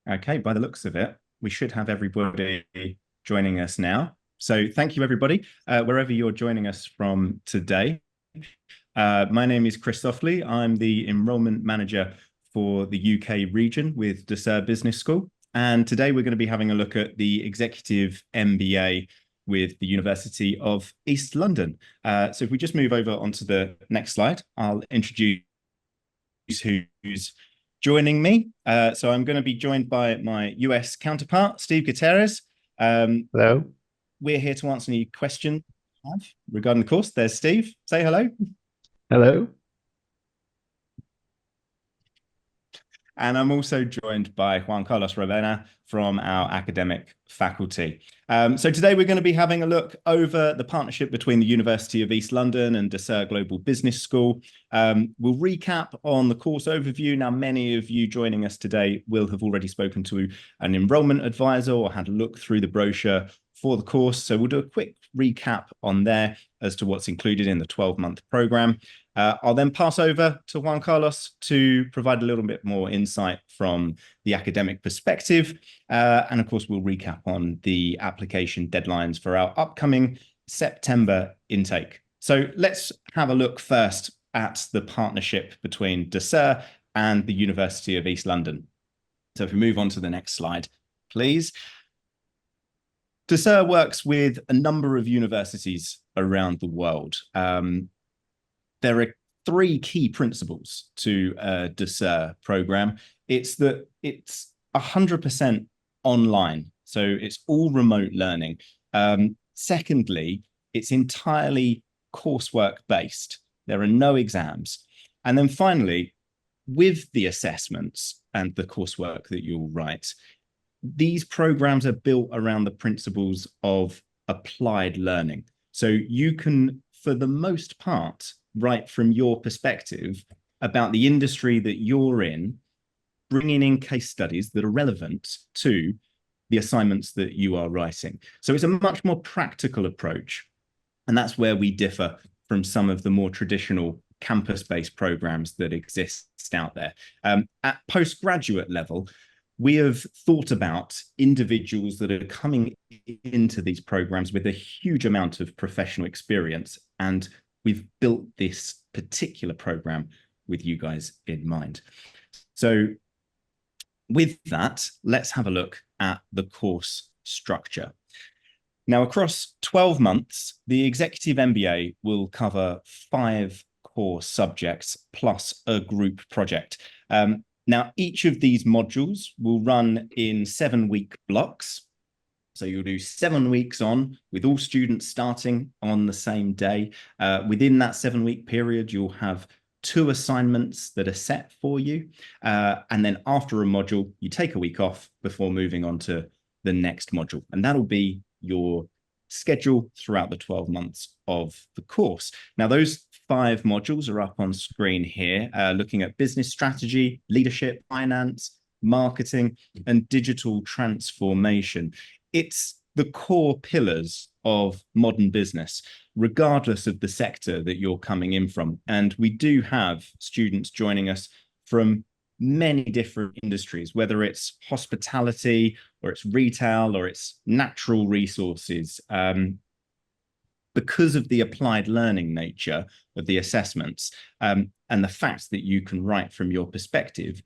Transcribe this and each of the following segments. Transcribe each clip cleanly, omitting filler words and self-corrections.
Okay, by the looks of it, we should have everybody joining us now. So thank you, everybody, wherever you're joining us from today. My name is Chris Softley. I'm the Enrolment Manager for the UK region with Ducere Business School. And today we're going to be having a look at the Executive MBA with the University of East London. So if we just move over onto the next slide, I'll introduce who's joining me. So I'm going to be joined by my US counterpart, Steve Gutierrez. Hello. We're here to answer any questions you have regarding the course. There's Steve. Say hello. Hello. And I'm also joined by Juan Carlos Ravena from our academic faculty. So today we're going to be having a look over the partnership between the University of East London and Ducere Global Business School. We'll recap on the course overview. Now, many of you joining us today will have already spoken to an enrolment advisor or had a look through the brochure for the course. So we'll do a quick recap on there as to what's included in the 12-month program. I'll then pass over to Juan Carlos to provide a little bit more insight from the academic perspective. And of course, we'll recap on the application deadlines for our upcoming September intake. So let's have a look first at the partnership between Ducere and the University of East London. So if we move on to the next slide, please. Ducere works with a number of universities around the world. There are three key principles to a Ducere program. It's that it's 100% online, so it's all remote learning. Secondly, it's entirely coursework based. There are no exams. And then finally, with the assessments and the coursework that you'll write, these programs are built around the principles of applied learning. So you can, for the most part, write from your perspective about the industry that you're in, bringing in case studies that are relevant to the assignments that you are writing. So it's a much more practical approach. And that's where we differ from some of the more traditional campus-based programs that exist out there. At postgraduate level, we have thought about individuals that are coming into these programs with a huge amount of professional experience, and we've built this particular program with you guys in mind. So with that, let's have a look at the course structure. Now, across 12 months, the Executive MBA will cover 5 core subjects plus a group project. Now, each of these modules will run in 7-week blocks. So you'll do 7 weeks on with all students starting on the same day. Within that 7-week period, you'll have 2 assignments that are set for you. And then after a module, you take a week off before moving on to the next module. And that'll be your schedule throughout the 12 months of the course. Now, those 5 modules are up on screen here, looking at business strategy, leadership, finance, marketing, and digital transformation. It's the core pillars of modern business, regardless of the sector that you're coming in from. And we do have students joining us from many different industries, whether it's hospitality or it's retail or it's natural resources. Because of the applied learning nature of the assessments and the fact that you can write from your perspective,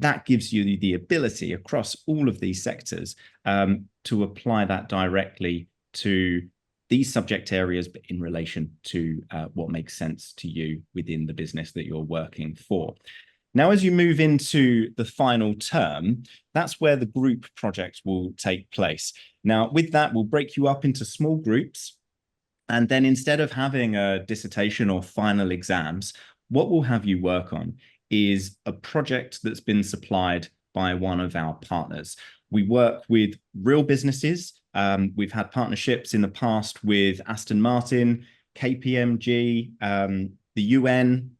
that gives you the ability across all of these sectors to apply that directly to these subject areas, but in relation to what makes sense to you within the business that you're working for. Now, as you move into the final term, that's where the group project will take place. Now, with that, we'll break you up into small groups. And then instead of having a dissertation or final exams, what we'll have you work on is a project that's been supplied by one of our partners. We work with real businesses. We've had partnerships in the past with Aston Martin, KPMG, the UN,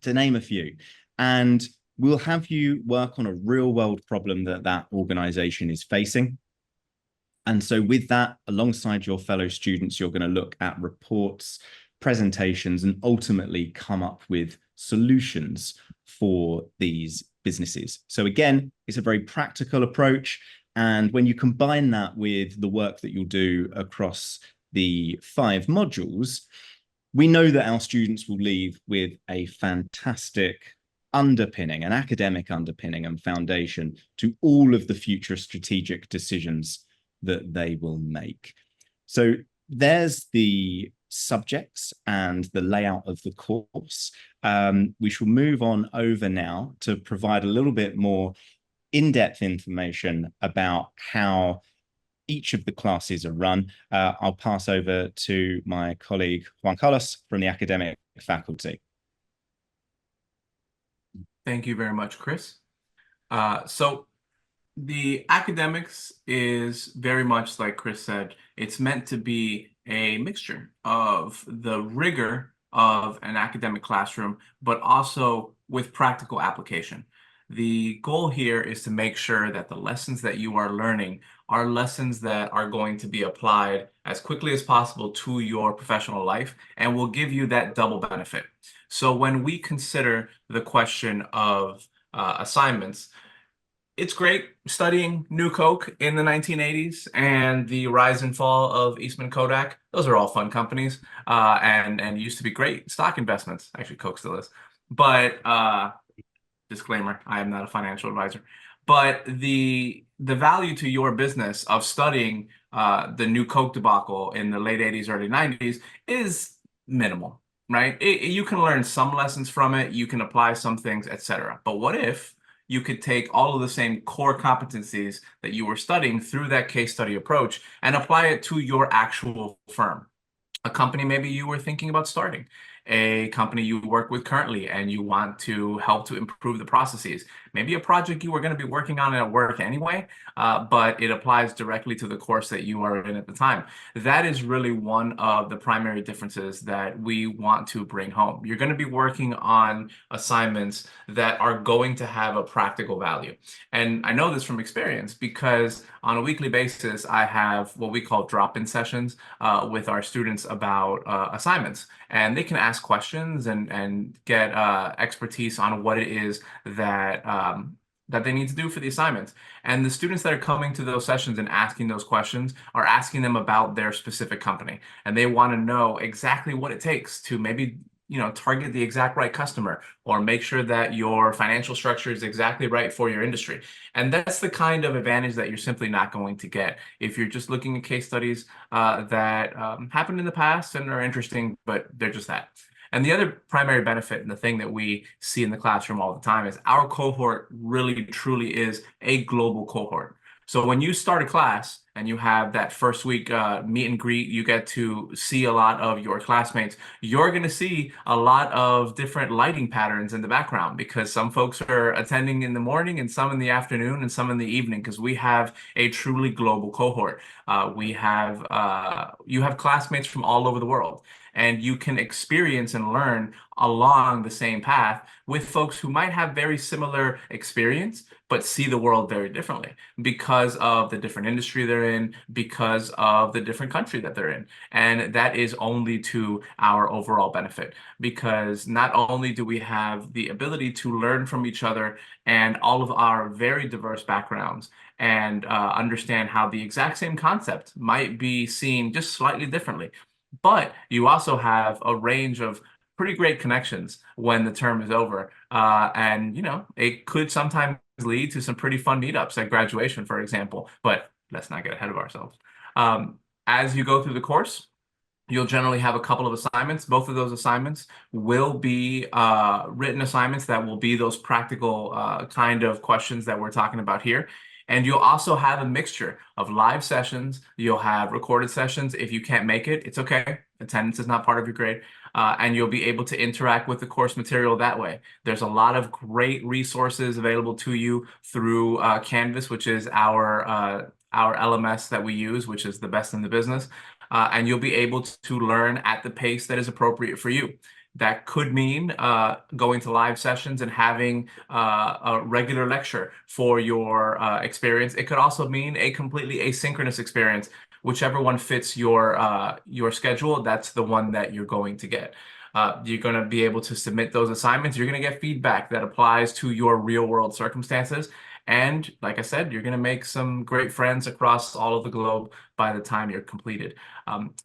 to name a few. And we'll have you work on a real world problem that organization is facing. And so with that, alongside your fellow students, you're going to look at reports, presentations, and ultimately come up with solutions for these businesses. So again, it's a very practical approach. And when you combine that with the work that you'll do across the 5 modules, we know that our students will leave with a fantastic underpinning, an academic underpinning and foundation to all of the future strategic decisions that they will make. So there's the subjects and the layout of the course. We shall move on over now to provide a little bit more in-depth information about how each of the classes are run. I'll pass over to my colleague Juan Carlos from the academic faculty. Thank you very much, Chris. So the academics is very much like Chris said, it's meant to be a mixture of the rigor of an academic classroom, but also with practical application. The goal here is to make sure that the lessons that you are learning are lessons that are going to be applied as quickly as possible to your professional life and will give you that double benefit. So when we consider the question of assignments, it's great studying New Coke in the 1980s and the rise and fall of Eastman Kodak. Those are all fun companies and used to be great stock investments. Actually, Coke still is. But disclaimer, I am not a financial advisor. But the value to your business of studying the New Coke debacle in the late 80s, early 90s is minimal, right? You can learn some lessons from it. You can apply some things, etc. But what if you could take all of the same core competencies that you were studying through that case study approach and apply it to your actual firm? A company maybe you were thinking about starting, a company you work with currently and you want to help to improve the processes, maybe a project you were going to be working on at work anyway, but it applies directly to the course that you are in at the time. That is really one of the primary differences that we want to bring home. You're going to be working on assignments that are going to have a practical value. And I know this from experience because on a weekly basis, I have what we call drop-in sessions with our students about assignments. And they can ask questions and get expertise on what it is that that they need to do for the assignments. And the students that are coming to those sessions and asking those questions are asking them about their specific company. And they want to know exactly what it takes to maybe target the exact right customer or make sure that your financial structure is exactly right for your industry. And that's the kind of advantage that you're simply not going to get if you're just looking at case studies that happened in the past and are interesting, but they're just that. And the other primary benefit and the thing that we see in the classroom all the time is our cohort really truly is a global cohort. So when you start a class and you have that first week meet and greet, you get to see a lot of your classmates. You're going to see a lot of different lighting patterns in the background because some folks are attending in the morning and some in the afternoon and some in the evening because we have a truly global cohort. You have classmates from all over the world. And you can experience and learn along the same path with folks who might have very similar experience, but see the world very differently because of the different industry they're in, because of the different country that they're in. And that is only to our overall benefit, because not only do we have the ability to learn from each other and all of our very diverse backgrounds and understand how the exact same concept might be seen just slightly differently, but you also have a range of pretty great connections when the term is over. And, it could sometimes lead to some pretty fun meetups at graduation, for example, but let's not get ahead of ourselves. As you go through the course, you'll generally have a couple of assignments. Both of those assignments will be written assignments that will be those practical kind of questions that we're talking about here. And you'll also have a mixture of live sessions. You'll have recorded sessions. If you can't make it, it's okay. Attendance is not part of your grade. And you'll be able to interact with the course material that way. There's a lot of great resources available to you through Canvas, which is our LMS that we use, which is the best in the business. And you'll be able to learn at the pace that is appropriate for you. That could mean going to live sessions and having a regular lecture for your experience. It could also mean a completely asynchronous experience. Whichever one fits your schedule, that's the one that you're going to get. You're going to be able to submit those assignments. You're going to get feedback that applies to your real world circumstances. And like I said, you're going to make some great friends across all of the globe by the time you're completed.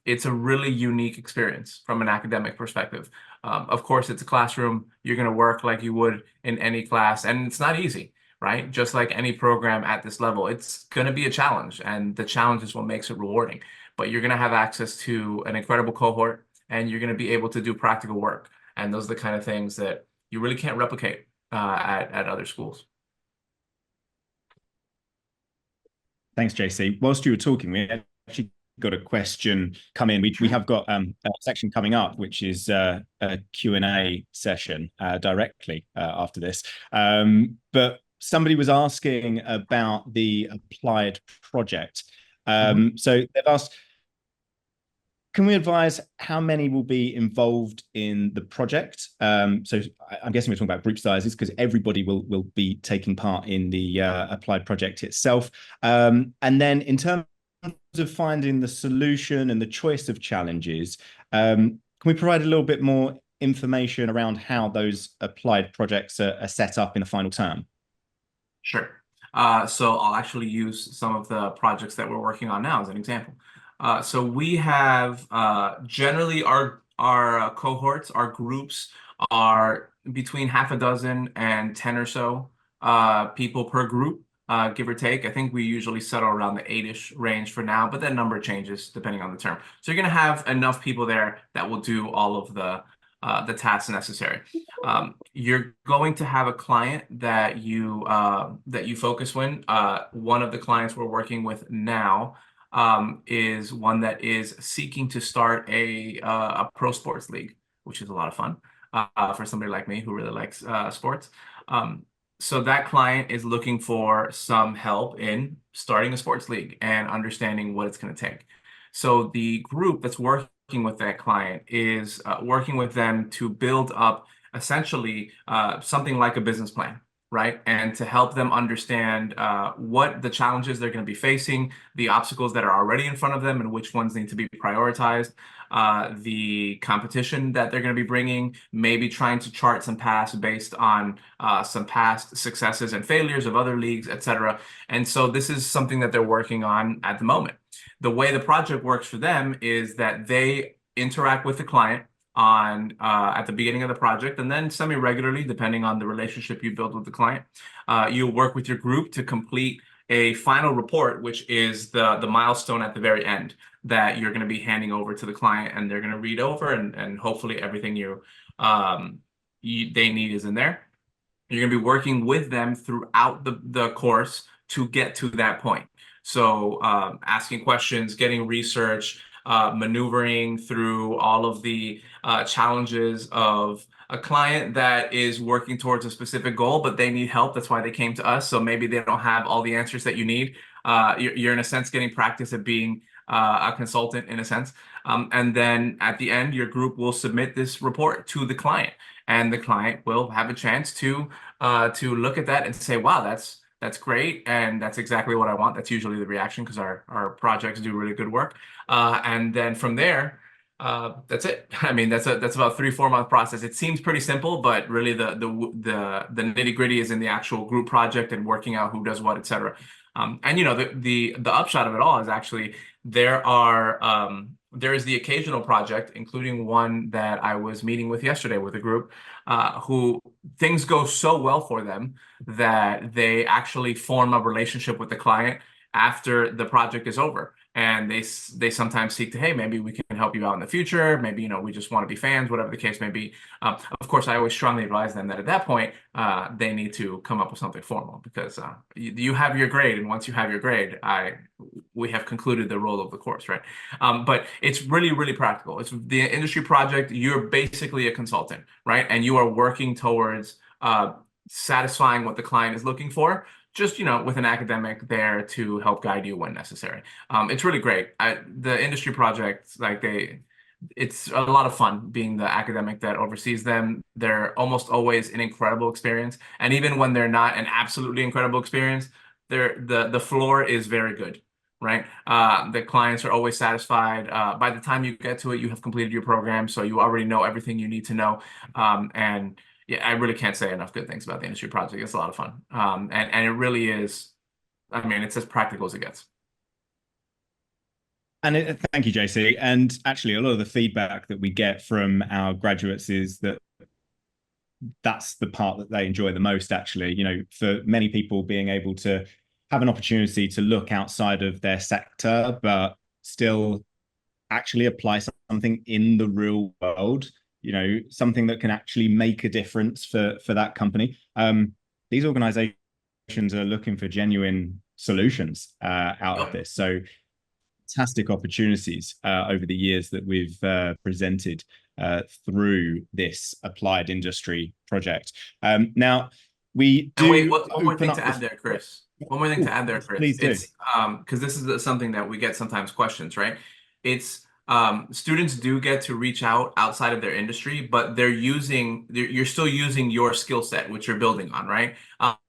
It's a really unique experience from an academic perspective. Of course, it's a classroom. You're going to work like you would in any class, and it's not easy, right? Just like any program at this level, it's going to be a challenge, and the challenge is what makes it rewarding. But you're going to have access to an incredible cohort, and you're going to be able to do practical work. And those are the kind of things that you really can't replicate at other schools. Thanks, JC. Whilst you were talking, we actually got a question come in. We have got a section coming up, which is a Q&A session directly after this. But somebody was asking about the applied project. So they've asked, can we advise how many will be involved in the project? So I'm guessing we're talking about group sizes because everybody will be taking part in the applied project itself. And then in terms of finding the solution and the choice of challenges, can we provide a little bit more information around how those applied projects are set up in the final term? Sure. So I'll actually use some of the projects that we're working on now as an example. So we have generally our cohorts, our groups are between half a dozen and 10 or so people per group, give or take. I think we usually settle around the 8-ish range for now, but that number changes depending on the term. So you're going to have enough people there that will do all of the tasks necessary. You're going to have a client that you focus when. One of the clients we're working with now is one that is seeking to start a pro sports league, which is a lot of fun for somebody like me who really likes sports. So that client is looking for some help in starting a sports league and understanding what it's going to take. So the group that's working with that client is working with them to build up essentially something like a business plan, right? And to help them understand what the challenges they're going to be facing, the obstacles that are already in front of them, and which ones need to be prioritized, the competition that they're going to be bringing, maybe trying to chart some paths based on some past successes and failures of other leagues, etc. And so this is something that they're working on at the moment. The way the project works for them is that they interact with the client on at the beginning of the project, and then semi-regularly, depending on the relationship you build with the client. You'll work with your group to complete a final report, which is the milestone at the very end that you're going to be handing over to the client, and they're going to read over, and hopefully everything they need is in there. You're going to be working with them throughout the course to get to that point. So asking questions, getting research, maneuvering through all of the challenges of a client that is working towards a specific goal, but they need help. That's why they came to us. So maybe they don't have all the answers that you need. You're in a sense getting practice at being a consultant in a sense. And then at the end, your group will submit this report to the client, and the client will have a chance to look at that and say, wow, that's great, and that's exactly what I want. That's usually the reaction because our projects do really good work. And then from there, that's it. I mean, that's about 3-4 month process. It seems pretty simple, but really the nitty gritty is in the actual group project and working out who does what, etc. And you know, the upshot of it all is actually there is the occasional project, including one that I was meeting with yesterday with a group, who things go so well for them that they actually form a relationship with the client after the project is over. And they sometimes seek to, hey, maybe we can help you out in the future. Maybe, you know, we just want to be fans, whatever the case may be. Of course, I always strongly advise them that at that point, they need to come up with something formal because you have your grade. And once you have your grade, we have concluded the role of the course, right? But it's really, really practical. It's the industry project. You're basically a consultant, right? And you are working towards satisfying what the client is looking for, just, you know, with an academic there to help guide you when necessary. It's really great. The industry projects, like it's a lot of fun being the academic that oversees them. They're almost always an incredible experience. And even when they're not an absolutely incredible experience, the floor is very good. right? The clients are always satisfied. By the time you get to it, you have completed your program, so you already know everything you need to know. And yeah, I really can't say enough good things about the industry project. It's a lot of fun. And it really is, I mean, it's as practical as it gets. And thank you, JC. And actually, a lot of the feedback that we get from our graduates is that that's the part that they enjoy the most, actually. You know, for many people, being able to have an opportunity to look outside of their sector, but still actually apply something in the real world, you know, something that can actually make a difference for that company. These organizations are looking for genuine solutions out of this. So fantastic opportunities over the years that we've presented through this applied industry project. Now, we do. And wait, one more thing up to add there, Chris. One more thing to add there, Chris. Please do. It's because this is something that we get sometimes questions, right? It's students do get to reach out outside of their industry, but you're still using your skill set, which you're building on, right?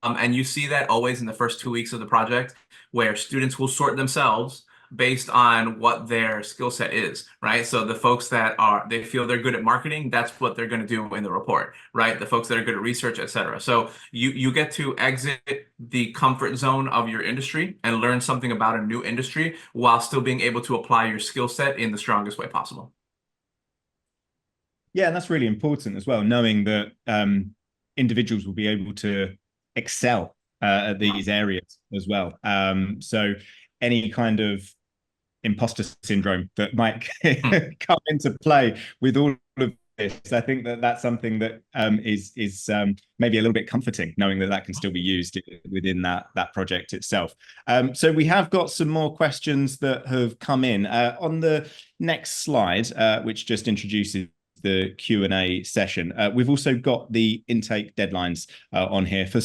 And you see that always in the first 2 weeks of the project, where students will sort themselves based on what their skill set is, right? So the folks that they feel they're good at marketing, that's what they're going to do in the report, right? The folks that are good at research, et cetera. So you get to exit the comfort zone of your industry and learn something about a new industry while still being able to apply your skill set in the strongest way possible. Yeah, and that's really important as well, knowing that individuals will be able to excel at these areas as well. So any kind of imposter syndrome that might come into play with all of this, I think that that's something that is maybe a little bit comforting, knowing that that can still be used within that project itself. So we have got some more questions that have come in on the next slide, which just introduces the Q&A session. We've also got the intake deadlines on here for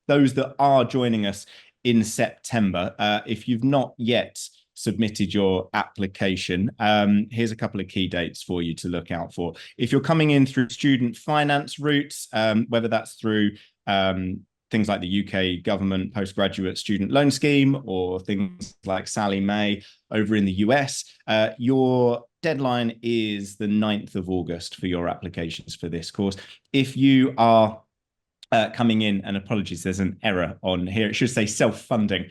those that are joining us in September. If you've not yet submitted your application, here's a couple of key dates for you to look out for. If you're coming in through student finance routes, whether that's through things like the UK government postgraduate student loan scheme or things like Sally May over in the US, your deadline is the 9th of August for your applications for this course. If you are coming in, and apologies, there's an error on here. It should say self-funding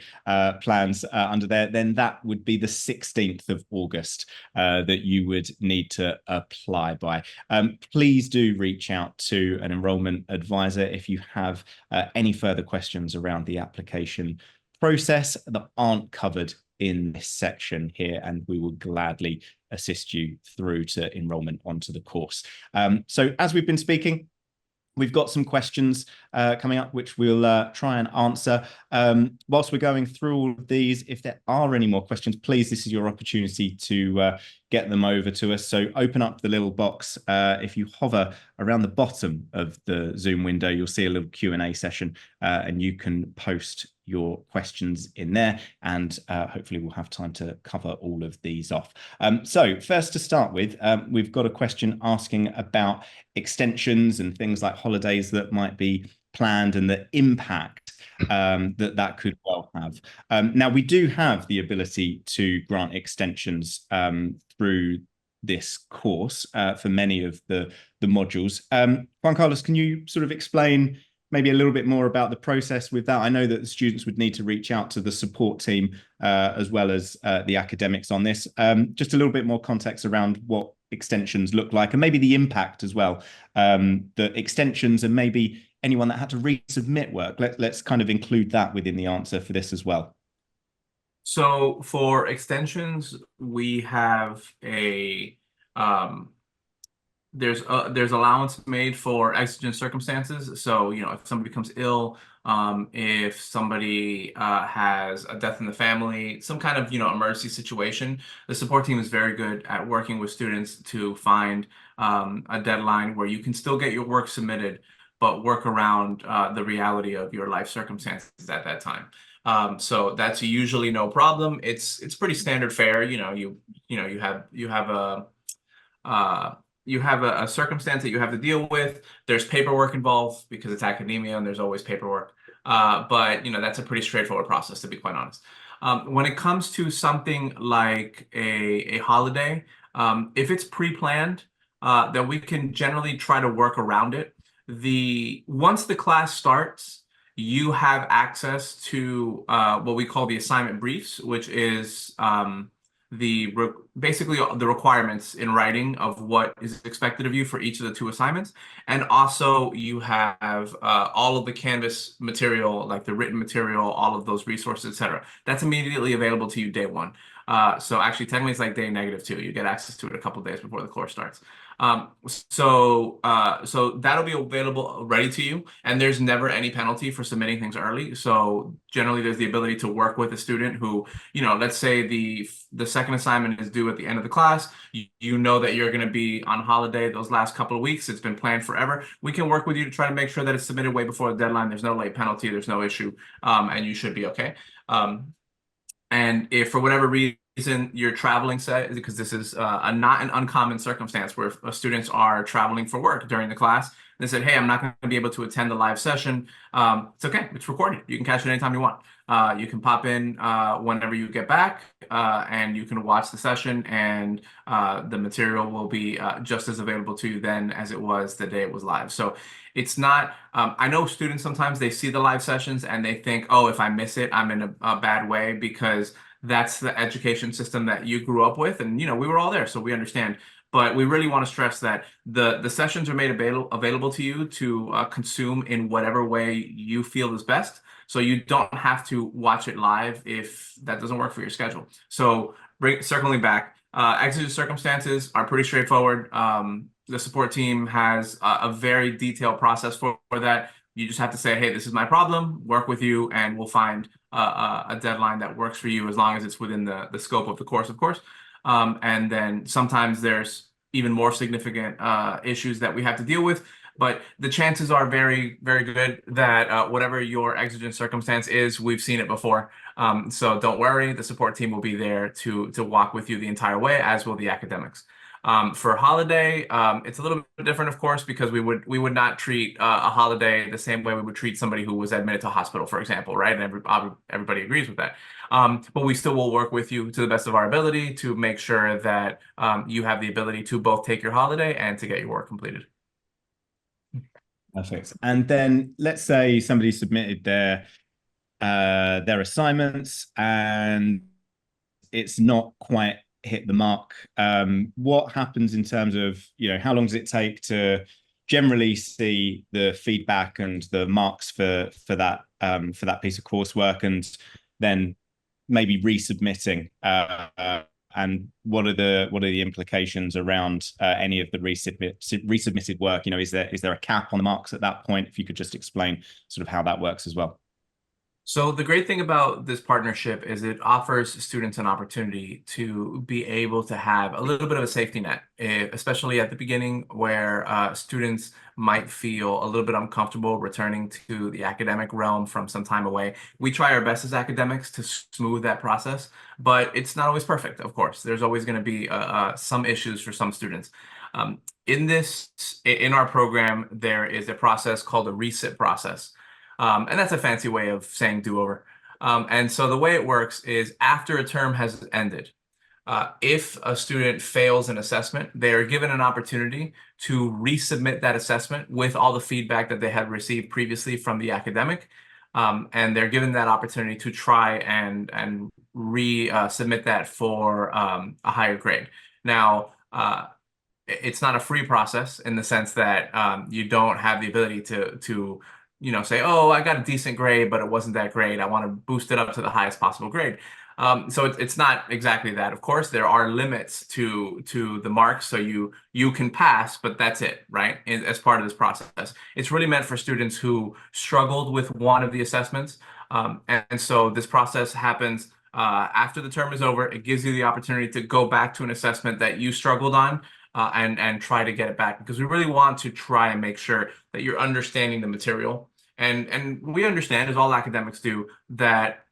plans under there. Then that would be the 16th of August that you would need to apply by. Please do reach out to an enrolment advisor if you have any further questions around the application process that aren't covered in this section here, and we will gladly assist you through to enrolment onto the course. So as we've been speaking, we've got some questions coming up, which we'll try and answer. Whilst we're going through all of these, if there are any more questions, please, this is your opportunity to get them over to us. So open up the little box. If you hover around the bottom of the Zoom window, you'll see a little Q&A session, and you can post your questions in there, and hopefully we'll have time to cover all of these off. So first, to start with, we've got a question asking about extensions and things like holidays that might be planned and the impact that could well have. Now, we do have the ability to grant extensions through this course for many of the modules. Juan Carlos, can you sort of explain maybe a little bit more about the process with that? I know that the students would need to reach out to the support team as well as the academics on this. Just a little bit more context around what extensions look like, and maybe the impact as well. The extensions and maybe anyone that had to resubmit work. Let's kind of include that within the answer for this as well. So for extensions, we have a there's allowance made for exigent circumstances. So, you know, if somebody becomes ill, if somebody has a death in the family, some kind of, you know, emergency situation, the support team is very good at working with students to find a deadline where you can still get your work submitted, but work around the reality of your life circumstances at that time. So that's usually no problem. It's pretty standard fare. You know, you have a circumstance that you have to deal with. There's paperwork involved because it's academia and there's always paperwork. But, you know, that's a pretty straightforward process, to be quite honest. When it comes to something like a holiday, if it's pre-planned, then we can generally try to work around it. Once the class starts, you have access to what we call the assignment briefs, which is basically the requirements in writing of what is expected of you for each of the two assignments. And also you have all of the Canvas material, like the written material, all of those resources, etc. That's immediately available to you day one. So actually technically it's like day negative two. You get access to it a couple of days before the course starts. So that'll be available ready to you, and there's never any penalty for submitting things early. So generally there's the ability to work with a student who, let's say the second assignment is due at the end of the class. You know that you're going to be on holiday those last couple of weeks. It's been planned forever. We can work with you to try to make sure that it's submitted way before the deadline. There's no late penalty. There's no issue, and you should be okay. And if for whatever reason you're traveling, because this is not an uncommon circumstance where students are traveling for work during the class, they said, hey, I'm not going to be able to attend the live session. It's okay. It's recorded. You can catch it anytime you want. You can pop in whenever you get back, and you can watch the session, and the material will be just as available to you then as it was the day it was live. So it's not, I know students sometimes they see the live sessions and they think, oh, if I miss it, I'm in a bad way, because that's the education system that you grew up with. And, we were all there, so we understand. But we really want to stress that the sessions are made available to you to consume in whatever way you feel is best. So you don't have to watch it live if that doesn't work for your schedule. So circling back, exigent circumstances are pretty straightforward. The support team has a very detailed process for that. You just have to say, hey, this is my problem, work with you, and we'll find a deadline that works for you as long as it's within the scope of the course, of course. And then sometimes there's even more significant issues that we have to deal with. But the chances are very, very good that whatever your exigent circumstance is, we've seen it before. So don't worry, the support team will be there to walk with you the entire way, as will the academics. For holiday, it's a little bit different, of course, because we would not treat a holiday the same way we would treat somebody who was admitted to hospital, for example, right? And everybody agrees with that. But we still will work with you to the best of our ability to make sure that you have the ability to both take your holiday and to get your work completed. Perfect. And then let's say somebody submitted their assignments and it's not quite hit the mark. What happens in terms of, how long does it take to generally see the feedback and the marks for that piece of coursework, and then maybe resubmitting? And what are the implications around any of the resubmitted work? Is there a cap on the marks at that point? If you could just explain sort of how that works as well. So the great thing about this partnership is it offers students an opportunity to be able to have a little bit of a safety net, especially at the beginning, where students might feel a little bit uncomfortable returning to the academic realm from some time away. We try our best as academics to smooth that process, but it's not always perfect, of course. There's always going to be some issues for some students. In our program, there is a process called a resit process. And that's a fancy way of saying do-over. And so the way it works is after a term has ended, if a student fails an assessment, they are given an opportunity to resubmit that assessment with all the feedback that they had received previously from the academic. And they're given that opportunity to try and resubmit that for a higher grade. Now, it's not a free process in the sense that you don't have the ability to say, oh, I got a decent grade, but it wasn't that great. I want to boost it up to the highest possible grade. So it's not exactly that. Of course, there are limits to the marks, so you can pass, but that's it, right? As part of this process, it's really meant for students who struggled with one of the assessments, and so this process happens after the term is over. It gives you the opportunity to go back to an assessment that you struggled on. And try to get it back, because we really want to try and make sure that you're understanding the material. And we understand, as all academics do, that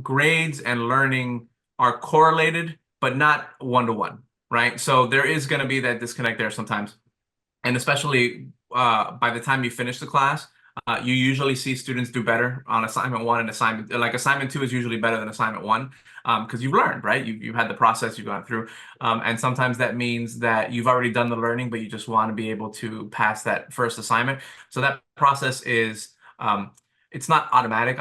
grades and learning are correlated, but not one-to-one, right? So there is going to be that disconnect there sometimes. And especially by the time you finish the class, You usually see students do better on assignment one and assignment two is usually better than assignment one because you've learned, right? You've had the process you've gone through. And sometimes that means that you've already done the learning, but you just want to be able to pass that first assignment. So that process is it's not automatic,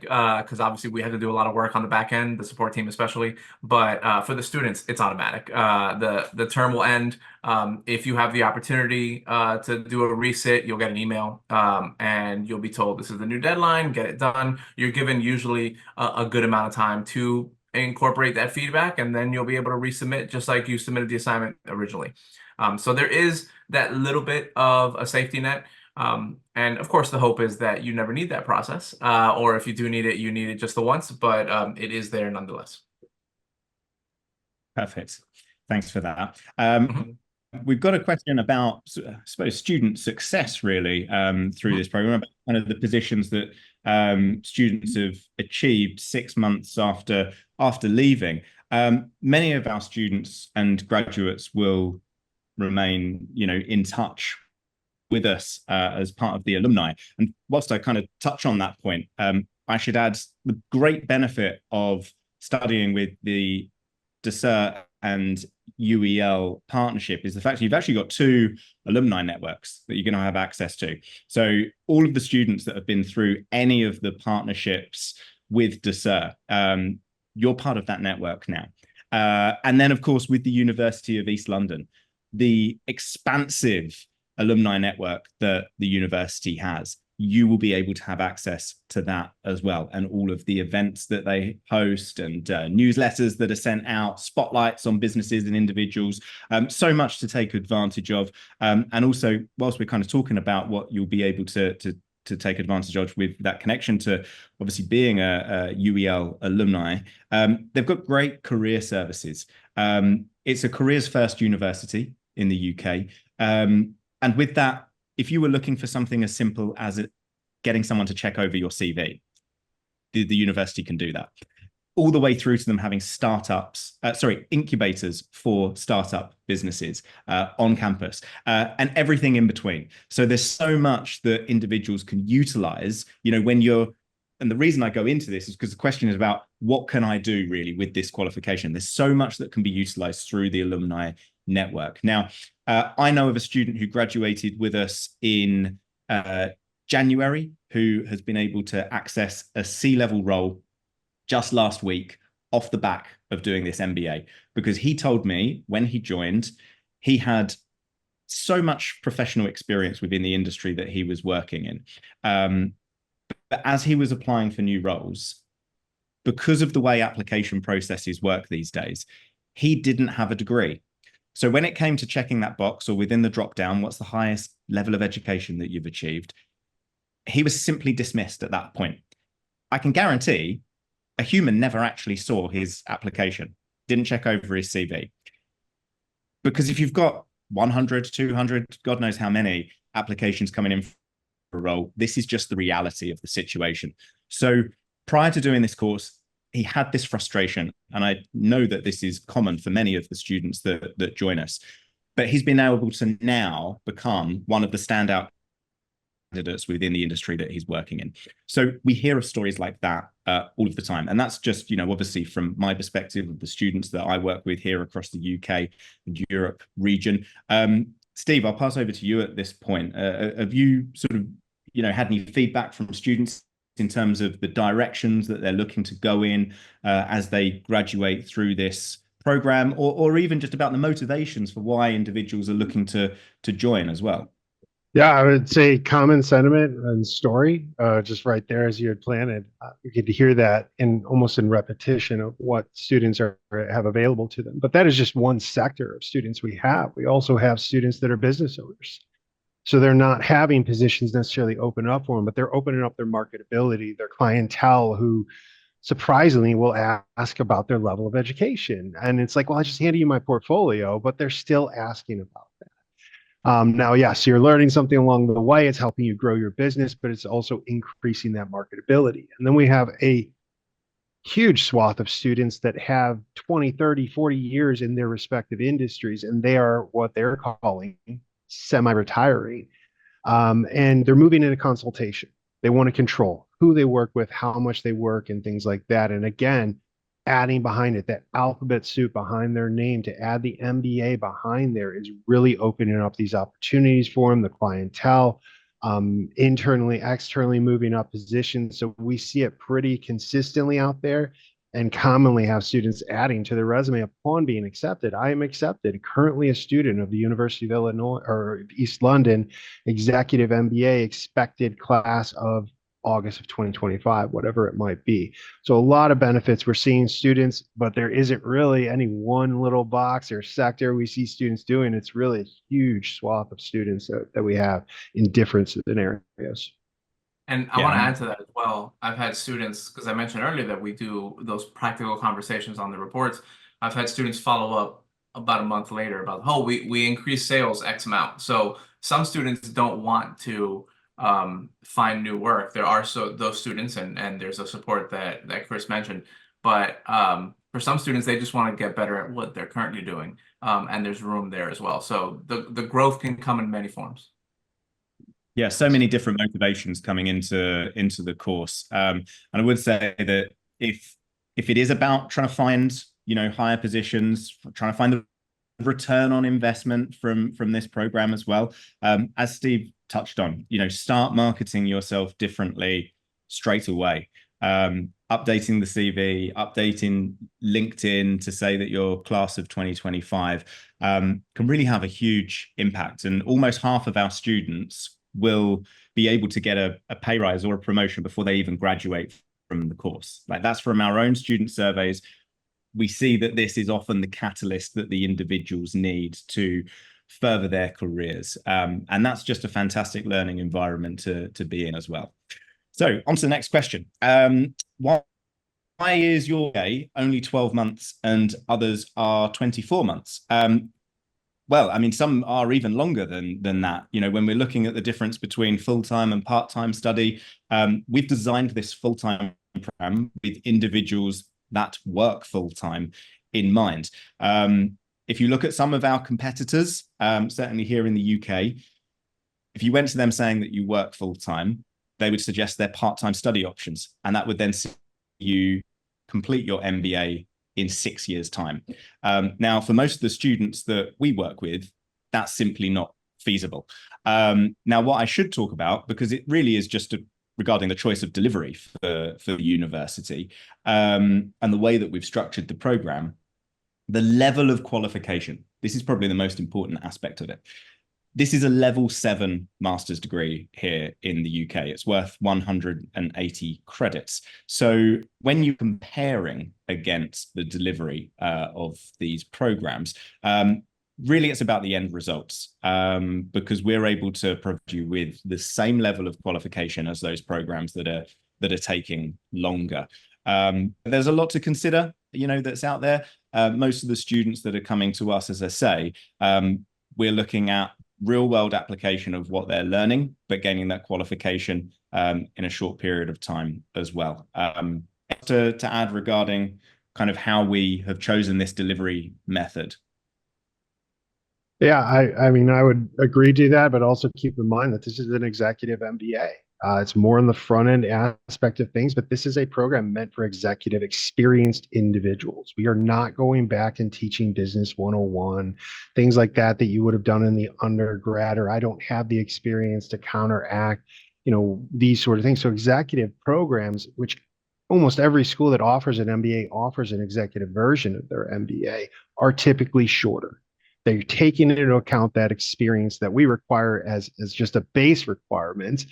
because obviously we have to do a lot of work on the back end, the support team especially. But for the students, it's automatic. The term will end. If you have the opportunity to do a resit, you'll get an email and you'll be told this is the new deadline, get it done. You're given usually a good amount of time to incorporate that feedback, and then you'll be able to resubmit just like you submitted the assignment originally. So there is that little bit of a safety net. And of course, the hope is that you never need that process, or if you do need it, you need it just the once, but it is there nonetheless. Perfect. Thanks for that. Mhm. We've got a question about, I suppose, student success really through this program, about kind of the positions that students have achieved 6 months after leaving. Many of our students and graduates will remain, in touch with us as part of the alumni. And whilst I kind of touch on that point, I should add the great benefit of studying with the Ducere and UEL partnership is the fact that you've actually got 2 alumni networks that you're going to have access to. So all of the students that have been through any of the partnerships with Ducere, you're part of that network now. And then, of course, with the University of East London, the expansive alumni network that the university has, you will be able to have access to that as well, and all of the events that they host and newsletters that are sent out, spotlights on businesses and individuals, so much to take advantage of. And also, whilst we're kind of talking about what you'll be able to take advantage of with that connection to obviously being a UEL alumni, they've got great career services. It's a careers first university in the UK. And with that, if you were looking for something as simple as getting someone to check over your CV, the university can do that. All the way through to them having incubators for startup businesses on campus, and everything in between. So there's so much that individuals can utilize, and the reason I go into this is because the question is about what can I do really with this qualification? There's so much that can be utilized through the alumni network. Now, I know of a student who graduated with us in January who has been able to access a C-level role just last week off the back of doing this MBA, because he told me when he joined, he had so much professional experience within the industry that he was working in. But as he was applying for new roles, because of the way application processes work these days, he didn't have a degree. So when it came to checking that box, or within the drop down, what's the highest level of education that you've achieved, he was simply dismissed at that point. I can guarantee a human never actually saw his application, didn't check over his CV. Because if you've got 100, 200, God knows how many applications coming in for a role, this is just the reality of the situation. So prior to doing this course, he had this frustration, and I know that this is common for many of the students that join us, but he's been able to now become one of the standout candidates within the industry that he's working in. So we hear of stories like that all of the time, and that's just, obviously from my perspective of the students that I work with here across the UK and Europe region. Steve, I'll pass over to you at this point. Have you sort of, had any feedback from students in terms of the directions that they're looking to go in as they graduate through this program, or even just about the motivations for why individuals are looking to join as well? Yeah, I would say common sentiment and story, just right there as you had planted. You get to hear that almost in repetition of what students have available to them. But that is just one sector of students we have. We also have students that are business owners. So they're not having positions necessarily open up for them, but they're opening up their marketability, their clientele, who surprisingly will ask about their level of education. And it's like, well, I just handed you my portfolio, but they're still asking about that. Now, yes, you're learning something along the way. It's helping you grow your business, but it's also increasing that marketability. And then we have a huge swath of students that have 20, 30, 40 years in their respective industries, and they are what they're calling semi-retiring. And they're moving into consultation. They want to control who they work with, how much they work, and things like that. And again, adding behind it that alphabet soup behind their name to add the MBA behind there is really opening up these opportunities for them, the clientele, internally, externally moving up positions. So we see it pretty consistently out there and commonly have students adding to their resume upon being accepted. I am accepted, currently a student of the University of Illinois or East London, executive MBA, expected class of August of 2025, whatever it might be. So a lot of benefits we're seeing students, but there isn't really any one little box or sector we see students doing. It's really a huge swath of students that we have in different scenarios. And I want to add to that as well. I've had students, because I mentioned earlier that we do those practical conversations on the reports. I've had students follow up about a month later about, oh, we increased sales X amount. So some students don't want to find new work. There are those students, and there's a support that Chris mentioned. But for some students, they just want to get better at what they're currently doing, and there's room there as well. So the growth can come in many forms. Yeah, so many different motivations coming into the course. And I would say that if it is about trying to find, higher positions, trying to find the return on investment from this program as well, as Steve touched on, start marketing yourself differently straight away. Updating the CV, updating LinkedIn to say that you're class of 2025 can really have a huge impact. And almost half of our students will be able to get a pay rise or a promotion before they even graduate from the course. Like, that's from our own student surveys. We see that this is often the catalyst that the individuals need to further their careers. And that's just a fantastic learning environment to be in as well. So on to the next question. Why is your MBA only 12 months and others are 24 months? Well, I mean, some are even longer than that. When we're looking at the difference between full-time and part-time study, we've designed this full-time program with individuals that work full-time in mind. If you look at some of our competitors, certainly here in the UK, if you went to them saying that you work full-time, they would suggest their part-time study options, and that would then see you complete your MBA in 6 years' time. Now, for most of the students that we work with, that's simply not feasible. Now, what I should talk about, because it really is just regarding the choice of delivery for the university, and the way that we've structured the program, the level of qualification. This is probably the most important aspect of it. This is a level 7 master's degree here in the UK. It's worth 180 credits. So when you're comparing against the delivery of these programs, really it's about the end results, because we're able to provide you with the same level of qualification as those programs that are taking longer. There's a lot to consider, that's out there. Most of the students that are coming to us, as I say, we're looking at real world application of what they're learning, but gaining that qualification in a short period of time as well. To add regarding kind of how we have chosen this delivery method. Yeah, I mean, I would agree to that, but also keep in mind that this is an executive MBA. It's more on the front end aspect of things, but this is a program meant for executive experienced individuals. We are not going back and teaching business 101, things like that you would have done in the undergrad, or I don't have the experience to counteract, these sort of things. So executive programs, which almost every school that offers an MBA offers an executive version of their MBA, are typically shorter. They're taking into account that experience that we require as just a base requirement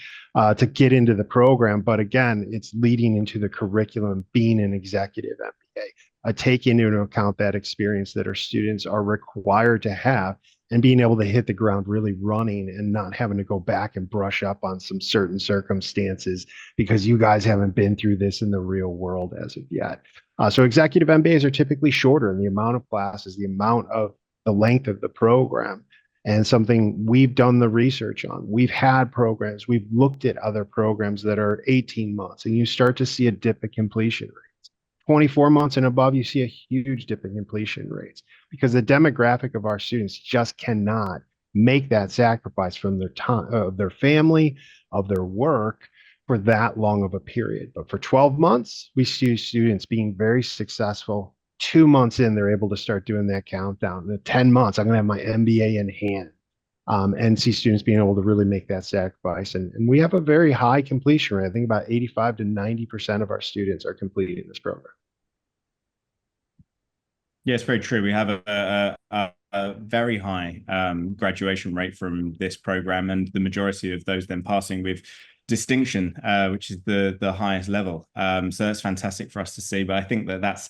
to get into the program. But again, it's leading into the curriculum being an executive MBA, taking into account that experience that our students are required to have and being able to hit the ground really running and not having to go back and brush up on some certain circumstances because you guys haven't been through this in the real world as of yet. So executive MBAs are typically shorter in the amount of classes, the amount of the length of the program, and something we've done the research on. We've had programs, we've looked at other programs that are 18 months, and you start to see a dip in completion rates. 24 months and above, you see a huge dip in completion rates because the demographic of our students just cannot make that sacrifice from their time, of their family, of their work for that long of a period. But for 12 months, we see students being very successful. 2 months in, they're able to start doing that countdown. In 10 months, I'm going to have my MBA in hand. And see students being able to really make that sacrifice. And we have a very high completion rate. I think about 85 to 90% of our students are completing this program. Yeah, it's very true. We have a very high graduation rate from this program, and the majority of those then passing with distinction, which is the highest level. So that's fantastic for us to see. But I think that that's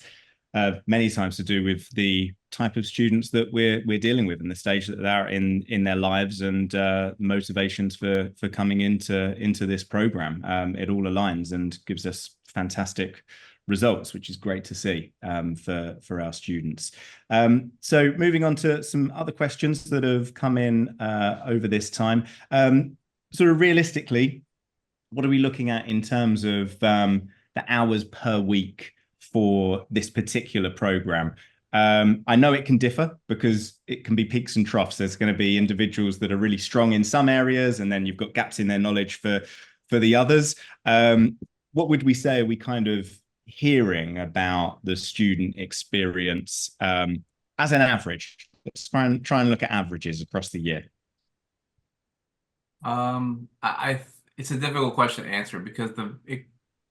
many times to do with the type of students that we're dealing with and the stage that they're in their lives, and motivations for coming into this program. It all aligns and gives us fantastic results, which is great to see for our students. So moving on to some other questions that have come in over this time. Sort of realistically, what are we looking at in terms of the hours per week for this particular program? I know it can differ because it can be peaks and troughs. There's going to be individuals that are really strong in some areas, and then you've got gaps in their knowledge for the others. What would we say are we kind of hearing about the student experience as an average? Let's try and look at averages across the year. It's a difficult question to answer because the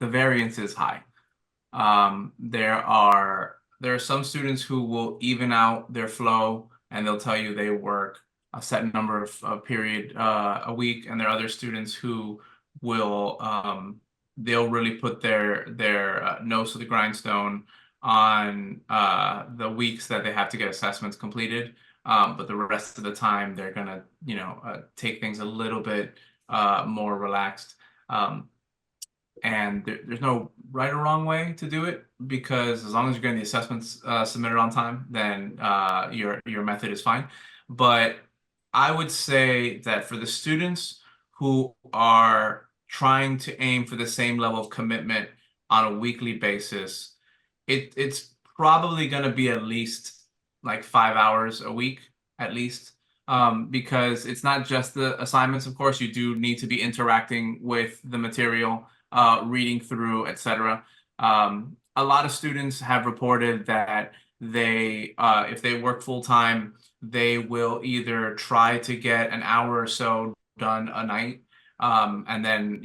variance is high. There are some students who will even out their flow, and they'll tell you they work a set number of period a week, and there are other students who will they'll really put their nose to the grindstone on the weeks that they have to get assessments completed. But the rest of the time, they're gonna take things a little bit more relaxed. And there's no right or wrong way to do it, because as long as you're getting the assessments submitted on time, then your method is fine. But I would say that for the students who are trying to aim for the same level of commitment on a weekly basis, it's probably going to be at least like 5 hours a week, at least. Because it's not just the assignments. Of course, you do need to be interacting with the material, reading through, etc. A lot of students have reported that they, if they work full time, they will either try to get an hour or so done a night, and then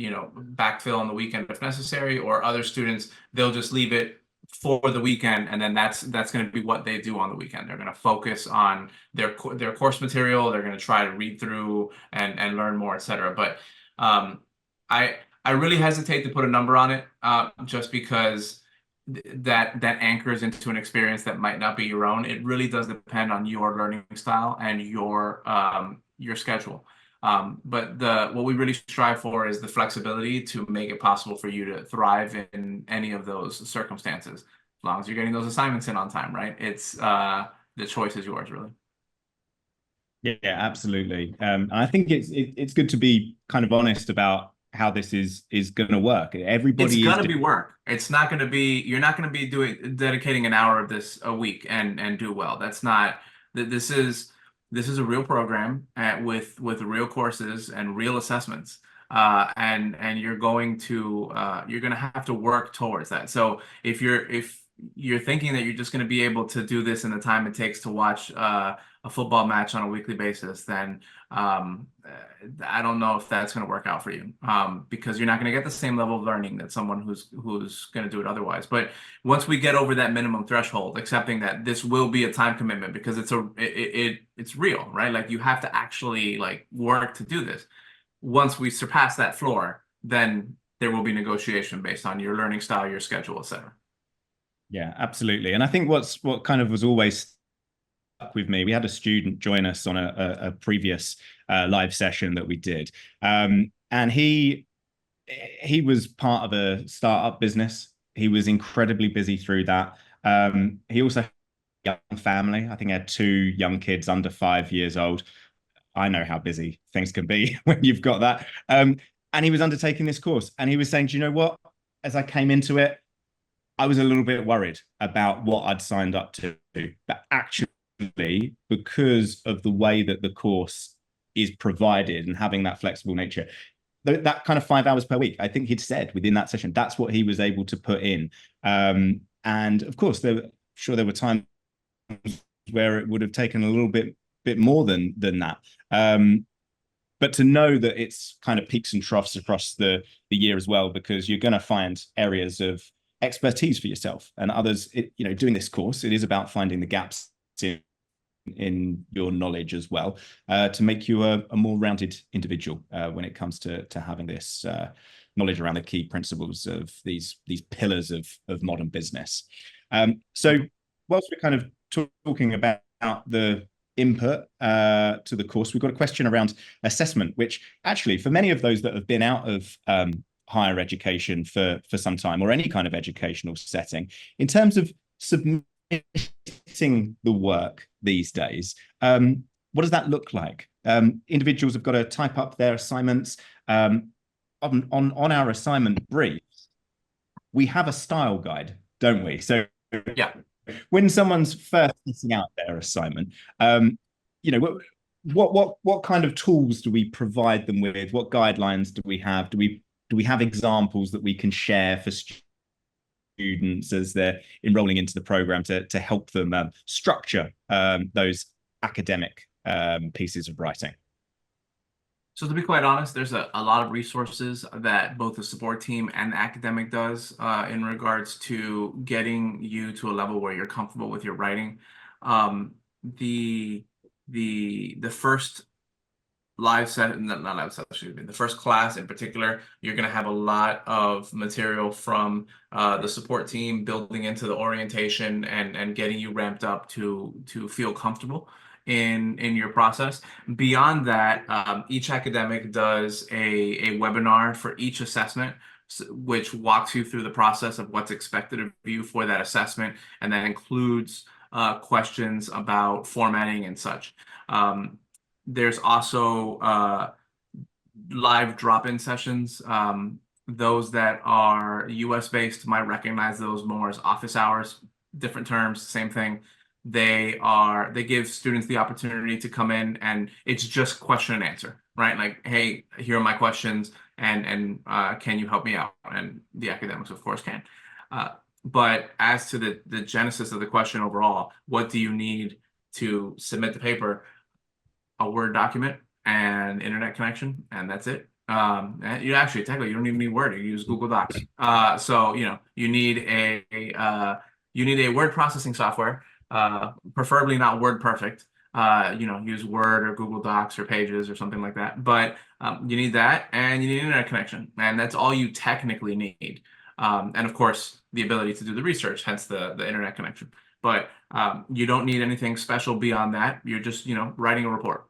backfill on the weekend if necessary. Or other students, they'll just leave it for the weekend, and then that's going to be what they do on the weekend. They're going to focus on their course material. They're going to try to read through and learn more, etc. But I really hesitate to put a number on it, just because that anchors into an experience that might not be your own. It really does depend on your learning style and your schedule. But what we really strive for is the flexibility to make it possible for you to thrive in any of those circumstances, as long as you're getting those assignments in on time, right? It's the choice is yours, really. Yeah, absolutely. I think it's good to be kind of honest about how this is going to work. Everybody it's going to be work. It's not going to be, you're not going to be dedicating an hour of this a week and do well. That's not, this is a real program with real courses and real assessments. And you're going to have to work towards that. So if you're thinking that you're just going to be able to do this in the time it takes to watch a football match on a weekly basis, then I don't know if that's going to work out for you, because you're not going to get the same level of learning that someone who's going to do it otherwise. But once we get over that minimum threshold, accepting that this will be a time commitment because it's real, right? Like you have to actually like work to do this. Once we surpass that floor, then there will be negotiation based on your learning style, your schedule, etc. Yeah, absolutely. And I think what kind of was always with me, we had a student join us on a previous live session that we did, and he was part of a startup business. He was incredibly busy through that. He also had a young family. I think he had 2 young kids under 5 years old. I know how busy things can be when you've got that. And he was undertaking this course, and he was saying, do you know what? As I came into it, I was a little bit worried about what I'd signed up to, but actually, because of the way that the course is provided and having that flexible nature, that kind of 5 hours per week, I think he'd said within that session, that's what he was able to put in. And of course, there were times where it would have taken a little bit more than that. But to know that it's kind of peaks and troughs across the year as well, because you're going to find areas of expertise for yourself and others. Doing this course, it is about finding the gaps in your knowledge as well, to make you a more rounded individual when it comes to having this knowledge around the key principles of these pillars of modern business. So whilst we're kind of talking about the input to the course, we've got a question around assessment, which actually for many of those that have been out of higher education for some time, or any kind of educational setting, in terms of submitting the work these days, what does that look like? Individuals have got to type up their assignments. On our assignment briefs, we have a style guide, don't we? So yeah, when someone's first putting out their assignment, what kind of tools do we provide them with? What guidelines do we have? Do we have examples that we can share for students as they're enrolling into the program to help them structure those academic pieces of writing? So to be quite honest, there's a lot of resources that both the support team and the academic does in regards to getting you to a level where you're comfortable with your writing. The first the first class in particular, you're going to have a lot of material from the support team building into the orientation and getting you ramped up to feel comfortable in your process. Beyond that, each academic does a webinar for each assessment, which walks you through the process of what's expected of you for that assessment, and that includes questions about formatting and such. There's also live drop-in sessions. Those that are US based might recognize those more as office hours, different terms, same thing. They give students the opportunity to come in, and it's just question and answer, right? Like, hey, here are my questions, and can you help me out? And the academics, of course, can. But as to the genesis of the question overall, what do you need to submit the paper? A Word document and internet connection, and that's it. And you actually technically you don't even need Word. You use Google Docs. So you need a word processing software, preferably not Word Perfect. Use Word or Google Docs or Pages or something like that. But you need that, and you need internet connection, and that's all you technically need. And of course, the ability to do the research, hence the internet connection. But you don't need anything special beyond that. You're just writing a report.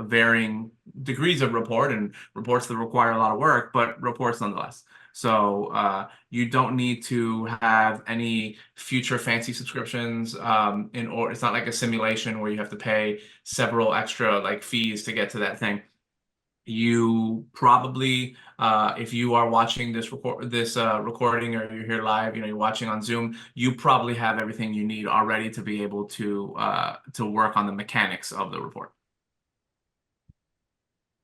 Varying degrees of report, and reports that require a lot of work, but reports nonetheless. So you don't need to have any future fancy subscriptions, or it's not like a simulation where you have to pay several extra fees to get to that thing. You probably, if you are watching this recording, or you're here live, you're watching on Zoom, you probably have everything you need already to be able to work on the mechanics of the report.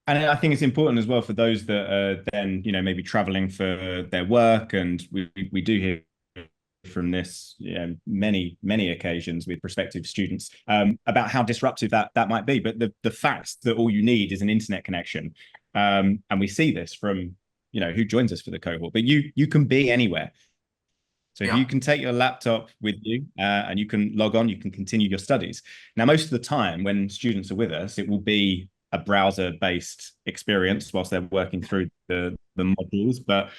And I think it's important as well for those that are then, maybe traveling for their work. And we do hear from this, many occasions with prospective students about how disruptive that might be. But the fact that all you need is an internet connection, and we see this from, who joins us for the cohort, but you can be anywhere. So if you can take your laptop with you and you can log on, you can continue your studies. Now, most of the time when students are with us, it will be a browser-based experience whilst they're working through the modules, but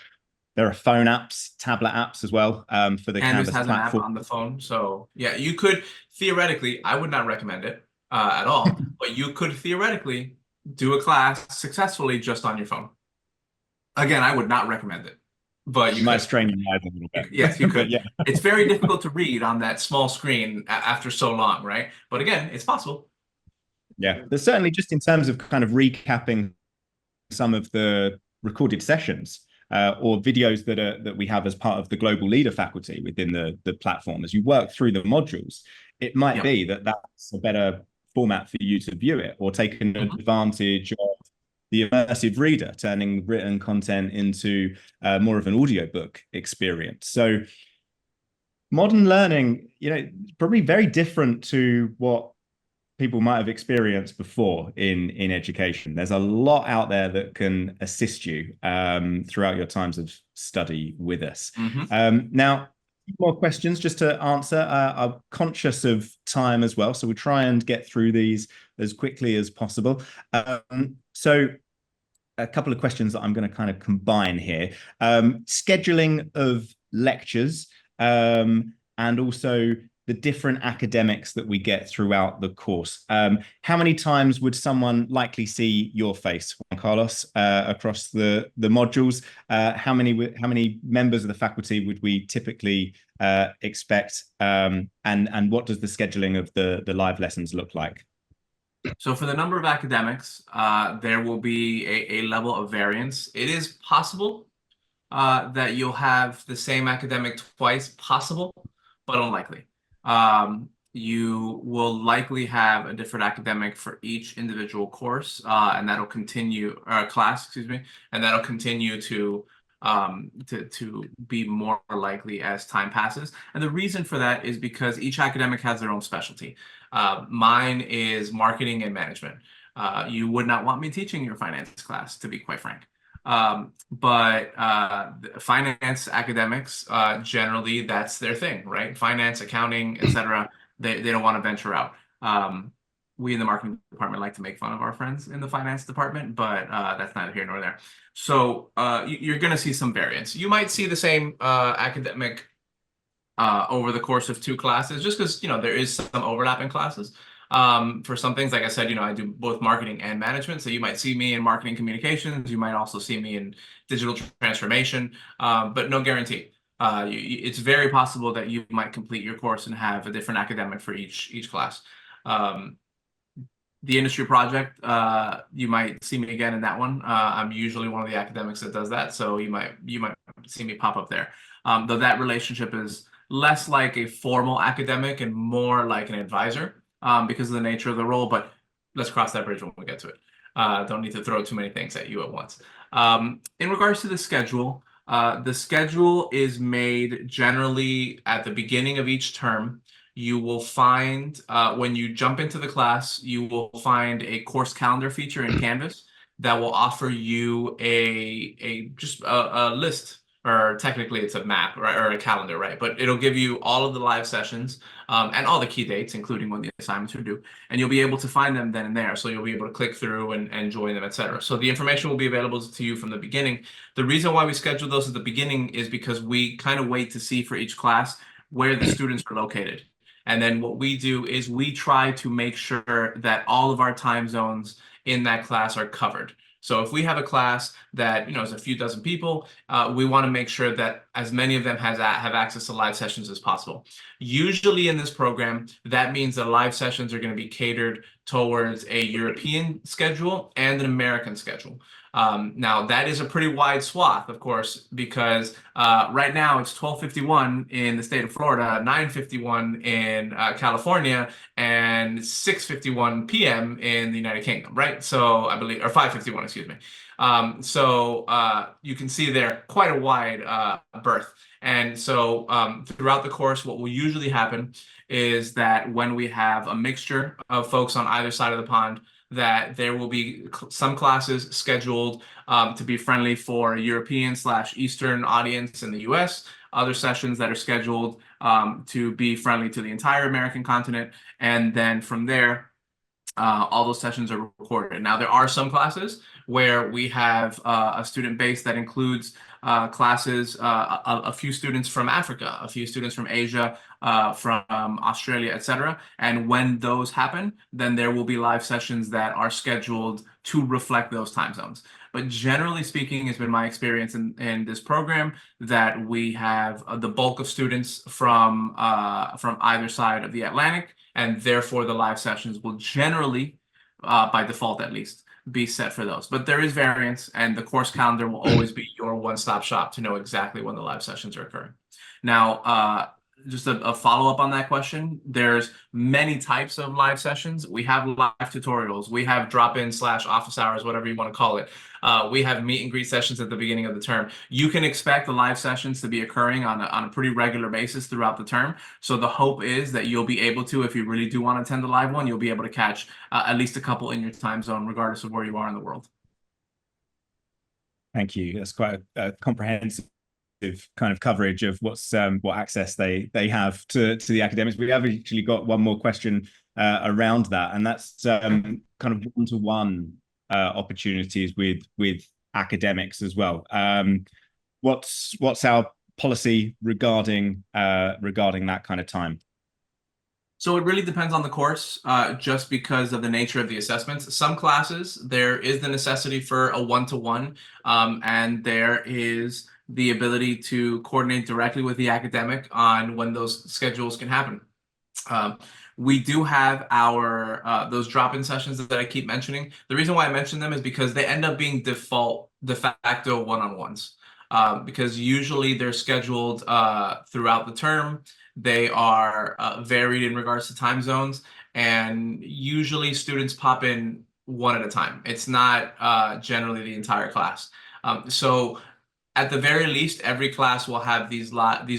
there are phone apps, tablet apps as well for the Canvas has platform. an app on the phone. So yeah, you could theoretically, I would not recommend it at all, but you could theoretically do a class successfully just on your phone. Again, I would not recommend it, but you might strain your eyes a little bit. Yes, you could. Yeah. It's very difficult to read on that small screen after so long, right? But again, it's possible. Yeah, there's certainly, just in terms of kind of recapping some of the recorded sessions or videos that we have as part of the global leader faculty within the platform, as you work through the modules, it might be that that's a better format for you to view it, or taken advantage of the immersive reader, turning written content into more of an audiobook experience. So modern learning, probably very different to what people might have experienced before in education. There's a lot out there that can assist you throughout your times of study with us. Now, more questions just to answer. I'm conscious of time as well, so we'll try and get through these as quickly as possible. So a couple of questions that I'm going to kind of combine here. Scheduling of lectures, and also the different academics that we get throughout the course. How many times would someone likely see your face, Juan Carlos, across the modules? How many members of the faculty would we typically expect? And what does the scheduling of the live lessons look like? So for the number of academics, there will be a level of variance. It is possible that you'll have the same academic twice, possible, but unlikely. You will likely have a different academic for each individual course, and that'll continue, class, excuse me, and that'll continue to be more likely as time passes. And the reason for that is because each academic has their own specialty. Mine is marketing and management. You would not want me teaching your finance class, to be quite frank. But finance academics, generally, that's their thing, right? Finance, accounting, etc. They don't want to venture out. We in the marketing department like to make fun of our friends in the finance department, but that's neither here nor there. So you're going to see some variance. You might see the same academic over the course of 2 classes, just because there is some overlap in classes. For some things, like I said, I do both marketing and management. So you might see me in marketing communications. You might also see me in digital transformation, but no guarantee. It's very possible that you might complete your course and have a different academic for each class. The industry project, you might see me again in that one. I'm usually one of the academics that does that, so you might see me pop up there. Though that relationship is less like a formal academic and more like an advisor, because of the nature of the role, but let's cross that bridge when we get to it. Don't need to throw too many things at you at once. In regards to the schedule is made generally at the beginning of each term. You will find, when you jump into the class, you will find a course calendar feature in Canvas that will offer you just a list, or technically it's a map, right, or a calendar, right? But it'll give you all of the live sessions and all the key dates, including when the assignments are due, and you'll be able to find them then and there. So you'll be able to click through and join them, etc. So the information will be available to you from the beginning. The reason why we schedule those at the beginning is because we kind of wait to see for each class where the students are located. And then what we do is we try to make sure that all of our time zones in that class are covered. So if we have a class that is a few dozen people, we want to make sure that as many of them have access to live sessions as possible. Usually in this program, that means that live sessions are going to be catered towards a European schedule and an American schedule. Now that is a pretty wide swath, of course, because right now it's 12:51 in the state of Florida, 9:51 in California, and 6:51 p.m. in the United Kingdom, right? So I believe, or 5:51, excuse me. So you can see there quite a wide berth. And so throughout the course, what will usually happen is that when we have a mixture of folks on either side of the pond, that there will be some classes scheduled to be friendly for a European/Eastern audience in the US, other sessions that are scheduled to be friendly to the entire American continent, and then from there, all those sessions are recorded. Now, there are some classes where we have a student base that includes classes, a few students from Africa, a few students from Asia, from Australia, etc. And when those happen, then there will be live sessions that are scheduled to reflect those time zones. But generally speaking, it's been my experience in this program that we have the bulk of students from either side of the Atlantic, and therefore the live sessions will generally, by default at least, be set for those. But there is variance, and the course calendar will always be your one-stop shop to know exactly when the live sessions are occurring. Now, just a follow-up on that question, there's many types of live sessions. We have live tutorials. We have drop-in / office hours, whatever you want to call it. We have meet and greet sessions at the beginning of the term. You can expect the live sessions to be occurring on a pretty regular basis throughout the term. So the hope is that you'll be able to, if you really do want to attend a live one, you'll be able to catch at least a couple in your time zone, regardless of where you are in the world. Thank you. That's quite a comprehensive kind of coverage of what access they have to the academics. We have actually got one more question around that, and that's kind of one-to-one opportunities with academics as well. What's our policy regarding that kind of time? So it really depends on the course, just because of the nature of the assessments. Some classes, there is the necessity for a one-to-one, and there is the ability to coordinate directly with the academic on when those schedules can happen. We do have our those drop-in sessions that I keep mentioning. The reason why I mention them is because they end up being de facto one-on-ones, because usually they're scheduled throughout the term. They are varied in regards to time zones, and usually students pop in one at a time. It's not generally the entire class. So at the very least, every class will have these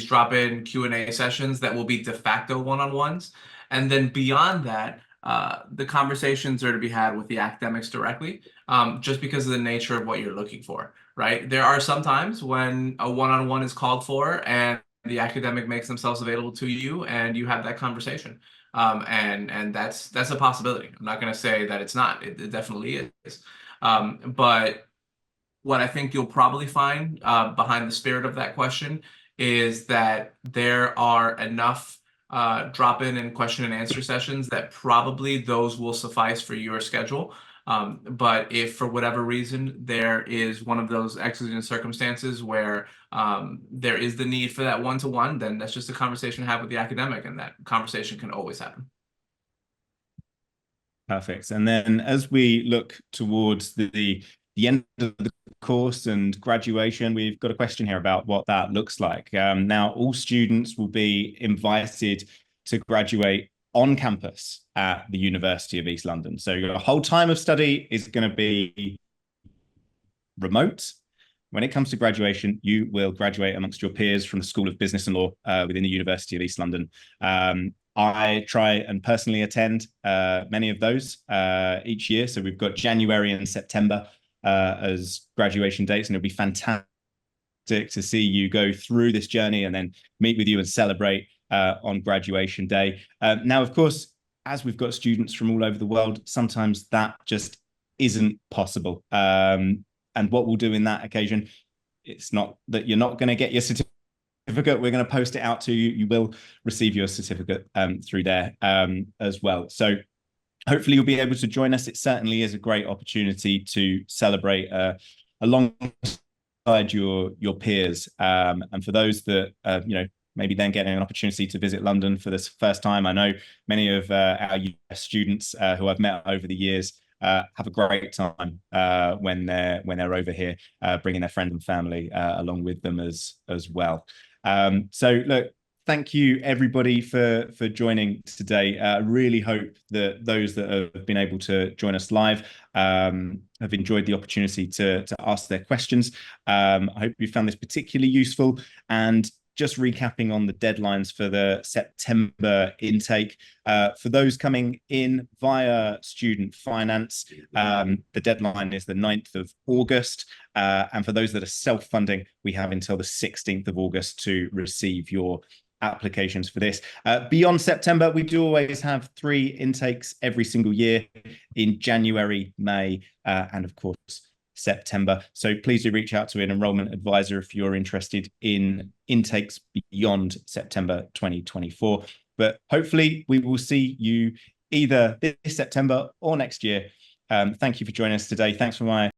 drop-in Q&A sessions that will be de facto one-on-ones. And then beyond that, the conversations are to be had with the academics directly, just because of the nature of what you're looking for, right? There are some times when a one-on-one is called for and the academic makes themselves available to you and you have that conversation. And that's a possibility. I'm not going to say that it's not. It definitely is. But what I think you'll probably find behind the spirit of that question is that there are enough drop-in and question and answer sessions that probably those will suffice for your schedule. But if for whatever reason there is one of those exigent circumstances where there is the need for that one-to-one, then that's just a conversation to have with the academic, and that conversation can always happen. Perfect. And then as we look towards the end of the course and graduation, we've got a question here about what that looks like. Now, all students will be invited to graduate on campus at the University of East London. So your whole time of study is going to be remote. When it comes to graduation, you will graduate amongst your peers from the School of Business and Law within the University of East London. I try and personally attend many of those each year. So we've got January and September as graduation dates, and it'll be fantastic to see you go through this journey and then meet with you and celebrate on graduation day. Now, of course, as we've got students from all over the world, sometimes that just isn't possible. And what we'll do in that occasion, it's not that you're not going to get your certificate. We're going to post it out to you. You will receive your certificate through there as well. So hopefully you'll be able to join us. It certainly is a great opportunity to celebrate alongside your peers. And for those that maybe then getting an opportunity to visit London for this first time, I know many of our US students who I've met over the years have a great time when they're over here, bringing their friends and family along with them as well. So look, thank you everybody for joining today. I really hope that those that have been able to join us live have enjoyed the opportunity to ask their questions. I hope you found this particularly useful. And just recapping on the deadlines for the September intake. For those coming in via student finance, the deadline is the 9th of August. And for those that are self-funding, we have until the 16th of August to receive your applications for this. Beyond September, we do always have 3 intakes every single year in January, May, and of course, September. So please do reach out to an enrollment advisor if you're interested in intakes beyond September 2024. But hopefully we will see you either this September or next year. Thank you for joining us today. Thanks for my